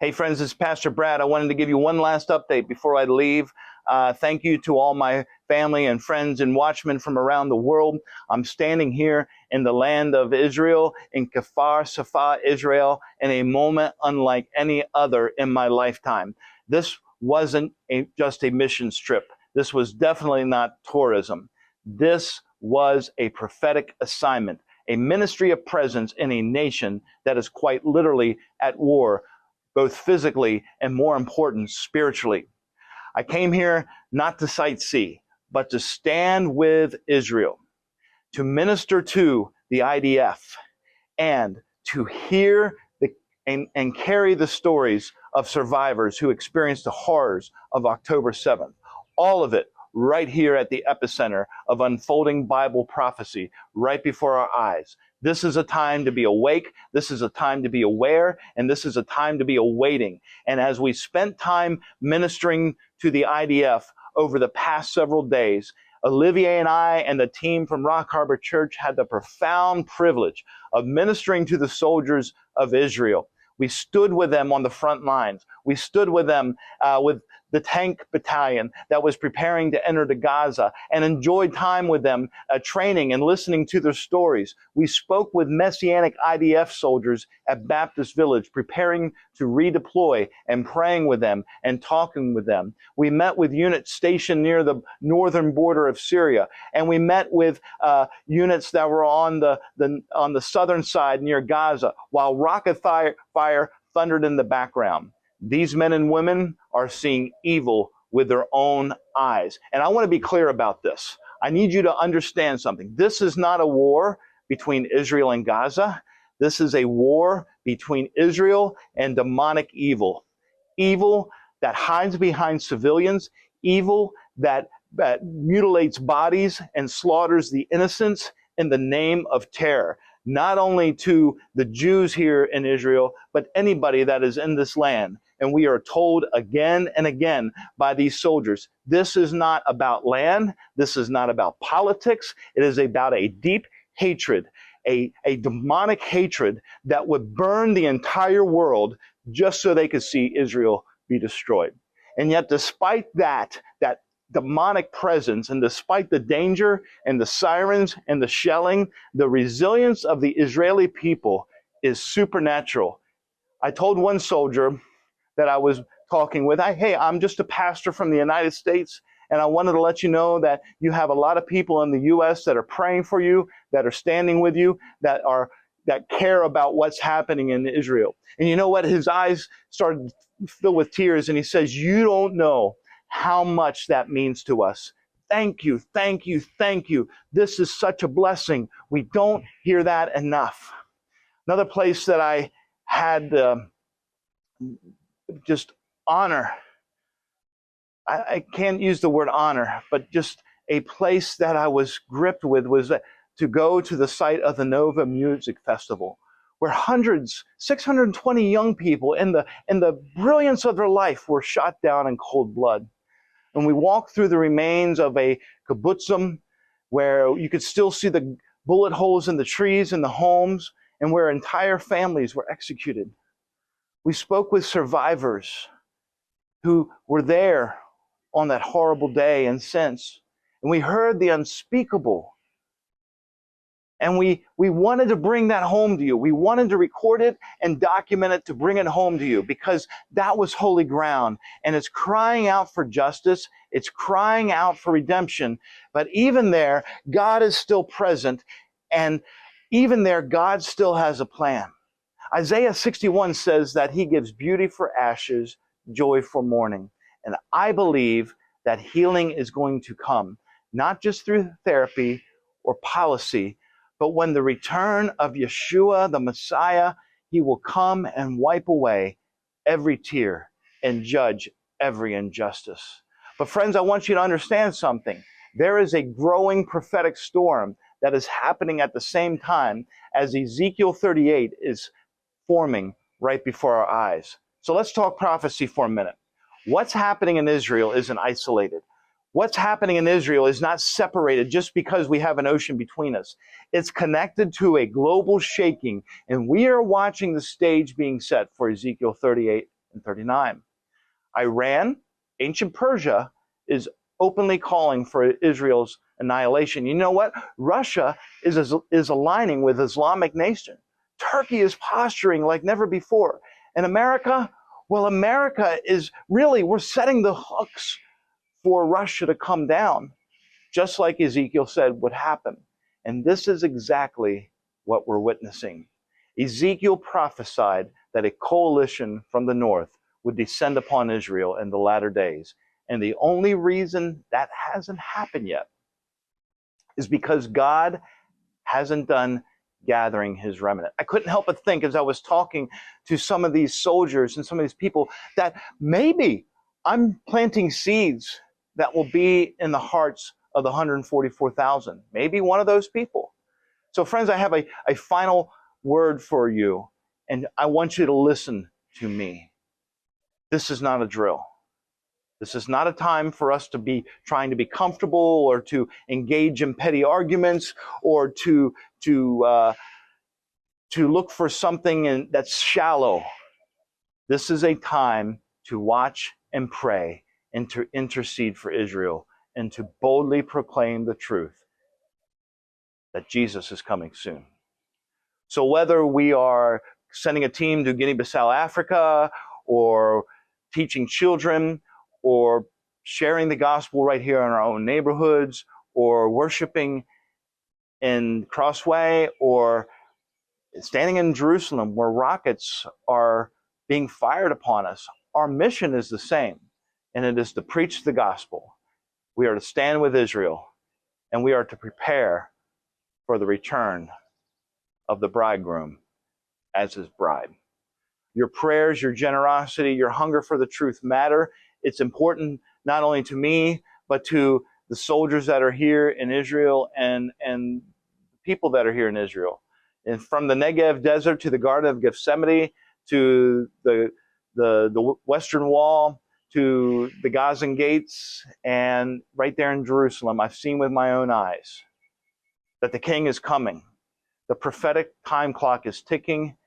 Hey friends, this is Pastor Brad. I wanted to give you one last update before I leave. Thank you to all my family and friends and watchmen from around the world. I'm standing here in the land of Israel, in Kfar Safah, Israel, in a moment unlike any other in my lifetime. This wasn't just a mission trip. This was definitely not tourism. This was a prophetic assignment, a ministry of presence in a nation that is quite literally at war, both physically and, more important, spiritually. I came here not to sightsee, but to stand with Israel, to minister to the IDF, and to hear and carry the stories of survivors who experienced the horrors of October 7th. All of it right here at the epicenter of unfolding Bible prophecy right before our eyes. This is a time to be awake, this is a time to be aware, and this is a time to be awaiting. And as we spent time ministering to the IDF over the past several days, Olivier and I and the team from Rock Harbor Church had the profound privilege of ministering to the soldiers of Israel. We stood with them on the front lines. We stood with them with the tank battalion that was preparing to enter to Gaza, and enjoyed time with them, training and listening to their stories. We spoke with Messianic IDF soldiers at Baptist Village, preparing to redeploy, and praying with them and talking with them. We met with units stationed near the northern border of Syria, and we met with units that were on the southern side near Gaza, while rocket fire thundered in the background. These men and women are seeing evil with their own eyes. And I want to be clear about this. I need you to understand something. This is not a war between Israel and Gaza. This is a war between Israel and demonic evil. Evil that hides behind civilians, evil that mutilates bodies and slaughters the innocents in the name of terror. Not only to the Jews here in Israel, but anybody that is in this land. And we are told again and again by these soldiers, this is not about land, this is not about politics, it is about a deep hatred, a demonic hatred that would burn the entire world just so they could see Israel be destroyed. And yet despite that demonic presence, and despite the danger and the sirens and the shelling, the resilience of the Israeli people is supernatural. I told one soldier that I was talking with, hey, I'm just a pastor from the United States, and I wanted to let you know that you have a lot of people in the U.S. that are praying for you, that are standing with you, that care about what's happening in Israel. And you know what? His eyes started to fill with tears, and he says, you don't know how much that means to us. Thank you, thank you, thank you. This is such a blessing. We don't hear that enough. Another place that I had just honor, I can't use the word honor, but just a place that I was gripped with was to go to the site of the Nova Music Festival, where 620 young people in the brilliance of their life were shot down in cold blood. And we walked through the remains of a kibbutzim where you could still see the bullet holes in the trees and the homes, and where entire families were executed. We spoke with survivors who were there on that horrible day and since, and we heard the unspeakable. And we wanted to bring that home to you. We wanted to record it and document it to bring it home to you, because that was holy ground. And it's crying out for justice. It's crying out for redemption. But even there, God is still present. And even there, God still has a plan. Isaiah 61 says that he gives beauty for ashes, joy for mourning. And I believe that healing is going to come, not just through therapy or policy, but when the return of Yeshua, the Messiah, he will come and wipe away every tear and judge every injustice. But friends, I want you to understand something. There is a growing prophetic storm that is happening at the same time as Ezekiel 38 is forming right before our eyes. So let's talk prophecy for a minute. What's happening in Israel isn't isolated. What's happening in Israel is not separated just because we have an ocean between us. It's connected to a global shaking, and we are watching the stage being set for Ezekiel 38 739. Iran, ancient Persia, is openly calling for Israel's annihilation. You know what? Russia is aligning with Islamic nation. Turkey is posturing like never before. And America, well, America is really, we're setting the hooks for Russia to come down, just like Ezekiel said would happen. And this is exactly what we're witnessing. Ezekiel prophesied that a coalition from the north would descend upon Israel in the latter days. And the only reason that hasn't happened yet is because God hasn't done gathering his remnant. I couldn't help but think as I was talking to some of these soldiers and some of these people that maybe I'm planting seeds that will be in the hearts of the 144,000. Maybe one of those people. So friends, I have a final word for you, and I want you to listen to me. This is not a drill. This is not a time for us to be trying to be comfortable or to engage in petty arguments or to look for something that's shallow. This is a time to watch and pray and to intercede for Israel and to boldly proclaim the truth that Jesus is coming soon. So whether we are sending a team to Guinea-Bissau, Africa, or teaching children, or sharing the gospel right here in our own neighborhoods, or worshiping in Crossway, or standing in Jerusalem where rockets are being fired upon us, our mission is the same, and it is to preach the gospel. We are to stand with Israel, and we are to prepare for the return of the bridegroom as his bride. Your prayers, your generosity, your hunger for the truth matter. It's important not only to me, but to the soldiers that are here in Israel and people that are here in Israel. And from the Negev desert to the Garden of Gethsemane, to the Western Wall, to the Gazan gates, and right there in Jerusalem, I've seen with my own eyes that the King is coming. The prophetic time clock is ticking,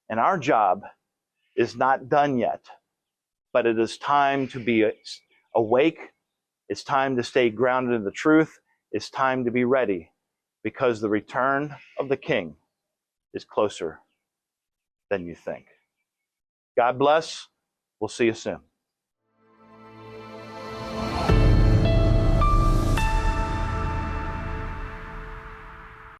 and our job is not done yet. But it is time to be awake. It's time to stay grounded in the truth. It's time to be ready, because the return of the King is closer than you think. God bless. We'll see you soon.